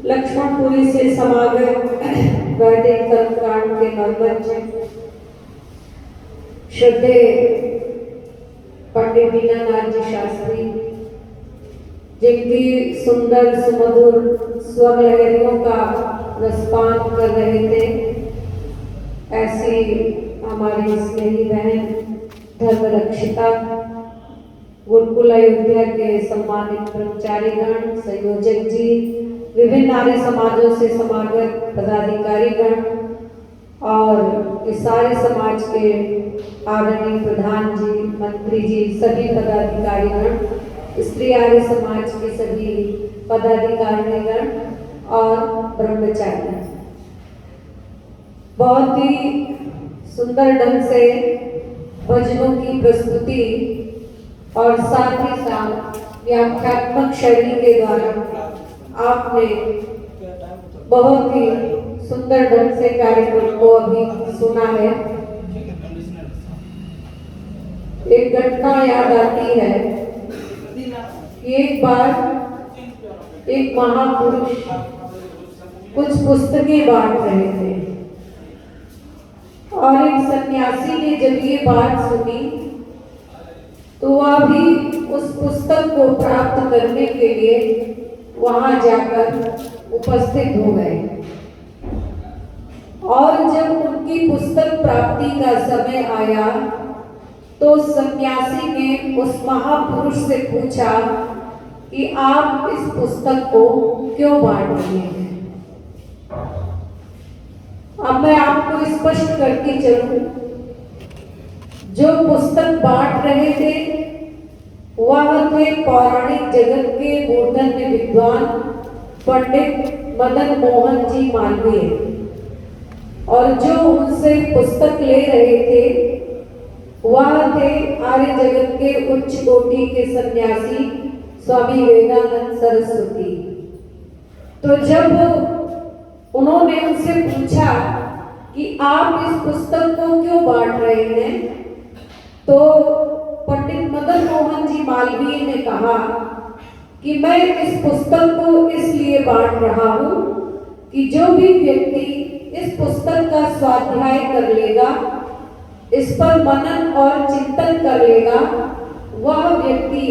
लक्ष्मणपुरी से समागत वैदिक कर्मकांड के नवमंच श्रद्धे पंडित दीनानाथ जी शास्त्री, जिनकी सुंदर सुमधुर स्वर लहरियों का रसपान कर रहे थे, ऐसी हमारी स्नेही बहन धर्मरक्षिता गुरुकुल अयोध्या के सम्मानित ब्रह्मचारीगण, संयोजक जी, विभिन्न नारी समाजों से समागत पदाधिकारीगण और इस सारे समाज के आदरणीय प्रधान जी, मंत्री जी, सभी पदाधिकारीगण, स्त्री आर्य समाज के सभी पदाधिकारीगण और ब्रह्मचारी, बहुत ही सुंदर ढंग से भजनों की प्रस्तुति और साथ ही साथ व्याख्यात्मक शैली के द्वारा आपने बहुत ही सुंदर ढंग से कार्यक्रम को अभी सुना है। एक घटना याद आती है कि एक बार एक महापुरुष कुछ पुस्तकें बांट रहे थे और एक सन्यासी ने जब ये बात सुनी तो वह भी उस पुस्तक को प्राप्त करने के लिए वहां जाकर उपस्थित हो गए और जब उनकी पुस्तक प्राप्ति का समय आया तो सन्यासी ने उस महापुरुष से पूछा कि आप इस पुस्तक को क्यों बांट रहे हैं। अब मैं आपको स्पष्ट करती चलूं, जो पुस्तक बांट रहे थे वह थे पौराणिक जगत के मूर्धन्य विद्वान पंडित मदन मोहन जी मालवीय, और जो उनसे पुस्तक ले रहे थे वह थे आर्य जगत के उच्च कोटि के सन्यासी स्वामी विवेकानंद सरस्वती। तो जब उन्होंने उनसे पूछा कि आप इस पुस्तक को क्यों बांट रहे हैं, तो पंडित मदन मोहन जी मालवीय ने कहा कि मैं इस पुस्तक को इसलिए बांट रहा हूं कि जो भी व्यक्ति इस पुस्तक का स्वाध्याय कर लेगा, इस पर मनन और चिंतन कर लेगा, वह व्यक्ति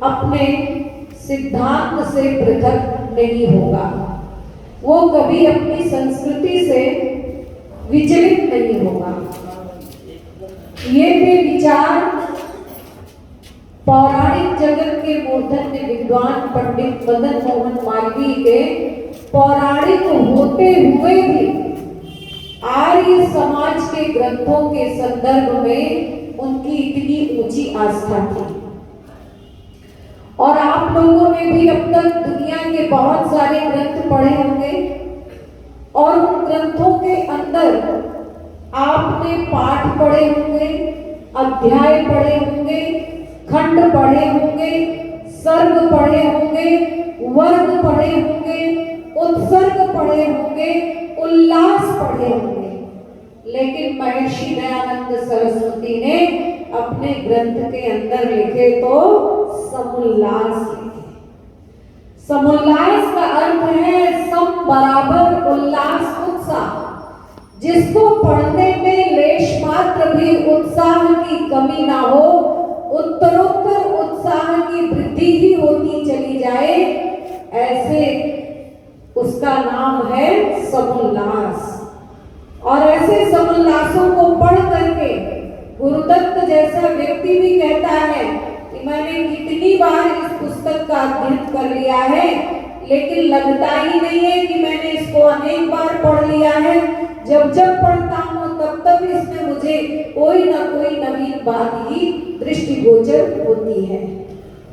अपने सिद्धांत से पृथक नहीं होगा, वो कभी अपनी संस्कृति से विचलित नहीं होगा। ये थे विचार पौराणिक जगत के मूर्धन्य विद्वान पंडित मदन मोहन मालवीय के। पौराणिक होते हुए भी आर्य समाज के ग्रंथों के संदर्भ में उनकी इतनी ऊंची आस्था थी। और आप लोगों ने भी अब तक दुनिया के बहुत सारे ग्रंथ पढ़े होंगे और उन ग्रंथों के अंदर आपने पाठ पढ़े होंगे, अध्याय पढ़े होंगे, खंड पढ़े होंगे, सर्ग पढ़े होंगे, वर्ग पढ़े होंगे, उत्सर्ग पढ़े होंगे, उल्लास पढ़े होंगे, लेकिन महर्षि दयानंद सरस्वती ने अपने ग्रंथ के अंदर लिखे तो समुल्लास लिखे। समुल्लास का अर्थ है सम बराबर उल्लास उत्साह। जिसको पढ़ने में लेश मात्र भी उत्साह की कमी ना हो, उत्तरोत्तर उत्साह की वृद्धि ही होती चली जाए, ऐसे उसका नाम है समुल्लास। और ऐसे समुल्लासों को पढ़ करके गुरुदत्त जैसा व्यक्ति भी कहता है कि मैंने कितनी बार इस पुस्तक का अध्ययन कर लिया है, लेकिन लगता ही नहीं है कि मैंने इसको अनेक बार पढ़ लिया है। जब जब पढ़ता हूँ तब तब इसमें मुझे कोई ना कोई नवीन बात ही दृष्टिगोचर होती है।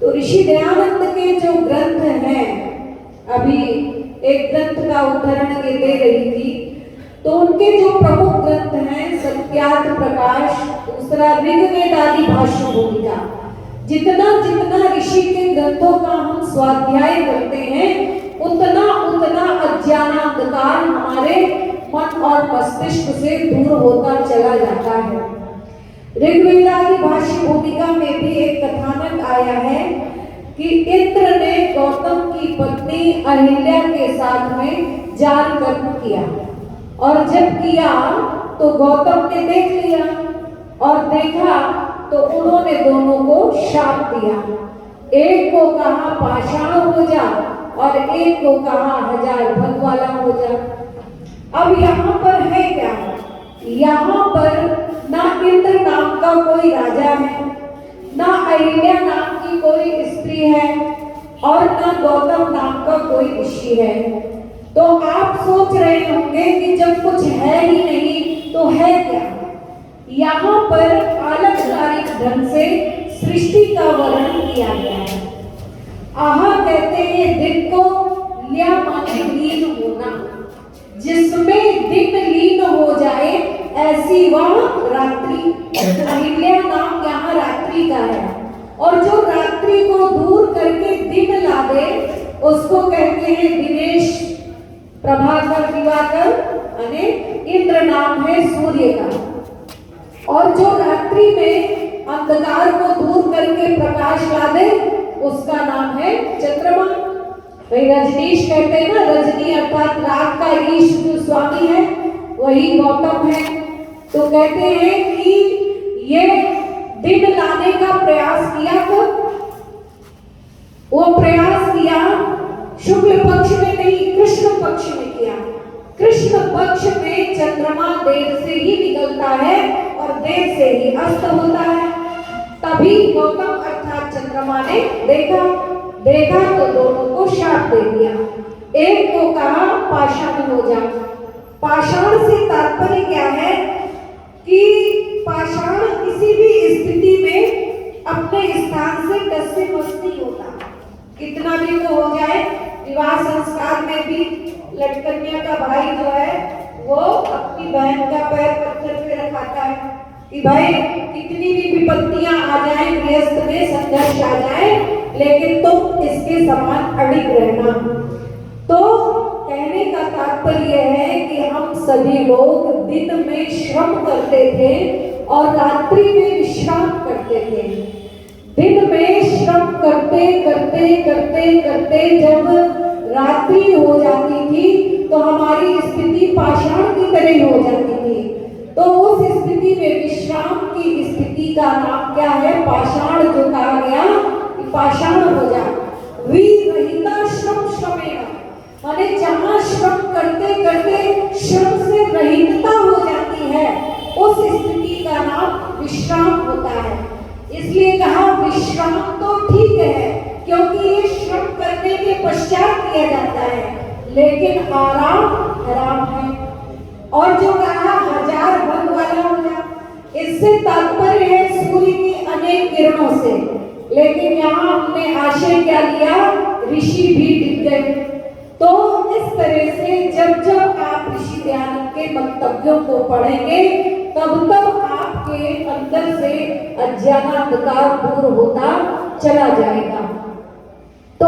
तो ऋषि दयानंद के जो ग्रंथ हैं, अभी एक ग्रंथ का उदाहरण ये दे रही थी, तो उनके जो प्रमुख ग्रंथ हैं सत्यार्थ प्रकाश, दूसरा ऋग्वेद आदि भाष्य भूमिका। जितना जितना ऋषि के ग्रंथों का हम स्वाध्याय करते हैं, उतना उतना अज्ञानांधकार हमारे मन और मस्तिष्क से दूर होता चला जाता है। ऋग्वेद आदि भाष्य भूमिका में भी एक कथानक आया है कि इंद्र ने गौतम की पत्नी अहिल्या के साथ में जार कर्म किया, और जब किया तो गौतम ने देख लिया, और देखा तो उन्होंने दोनों को शाप दिया। एक को कहा पाषाण हो जा और एक को कहा 1000 भग वाला हो जा। अब यहाँ पर है क्या? यहाँ पर ना इंद्र नाम का कोई राजा है, ना अहिल्या नाम की कोई स्त्री है, और ना गौतम नाम का कोई ऋषि है। तो आप सोच रहे होंगे कि जब कुछ है ही नहीं तो है क्या? यहाँ पर अलंकारिक ढंग से सृष्टि का वर्णन किया गया है। आहा कहते हैं दिन को, ल्या माने लीन होना, जिसमें दिन लीन हो जाए ऐसी वह रात्रि। अहिल्या नाम यहाँ रात्रि का है, और जो रात्रि को दूर करके दिन ला दे उसको कहते हैं दिनेश, प्रभाकर, दिवाकर, अने इंद्र नाम है सूर्य का। और जो रात्रि में अंधकार को दूर करके प्रकाश ला दे उसका नाम है चंद्रमा। भाई रजनीश कहते हैं ना, रजनी अर्थात रात का ईश जो स्वामी है वही गौतम है। तो कहते हैं कि ये दिन लाने का प्रयास किया, तो वो प्रयास किया शुक्ल पक्ष में नहीं, कृष्ण पक्ष में किया। कृष्ण पक्ष में चंद्रमा देर से ही निकलता है और देर से ही अस्त होता है। तभी गौतम अर्थात चंद्रमा ने देखा तो दोनों को शाप दे दिया। एक को कहा पाषाण हो जा। पाषाण से तात्पर्य क्या है कि पाषाण किसी भी स्थिति में अपने स्थान से टस से मस नहीं होता, कितना भी वो हो जाए। विवाह संस्कार में भी लड़कन्या का भाई जो है वो अपनी बहन का पैर पत्थर पे रखाता है कि भाई कितनी भी विपत्तियां आ जाए, गृहस्थ में संघर्ष आ जाए, लेकिन तुम इसके समान अड़िग रहना। तो कहने का तात्पर्य है कि हम सभी लोग दिन में श्रम करते थे और रात्रि में विश्राम करते थे। दिन में श्रम करते करते करते करते जब रात्रि हो जाती थी तो हमारी स्थिति पाषाण की तरह हो जाती थी। तो उस स्थिति में विश्राम की स्थिति का नाम क्या है? पाषाण। जो कहा गया कि पाषाण हो जा। विरहिता श्रम श्रमेण, माने जहाँ श्रम करते करते श्रम से रहितता हो जाती है, उस स्थिति का नाम विश्राम होता है। इसलिए कहा विश्राम तो ठीक है क्योंकि ये श्रम करने के पश्चात किया जाता है, लेकिन आराम हराम है। और जो कहा 1000 भग वाला हो जा, इससे तात्पर्य है सूर्य की अनेक किरणों से, लेकिन यहाँ हमने आशय क्या लिया? ऋषि भी दिख गए। तो इस तरह से जब जब आप ऋषि दयानंद के वक्तव्यों को पढ़ेंगे तब तब आपके अंदर से अज्ञानांधकार दूर होता चला जाएगा।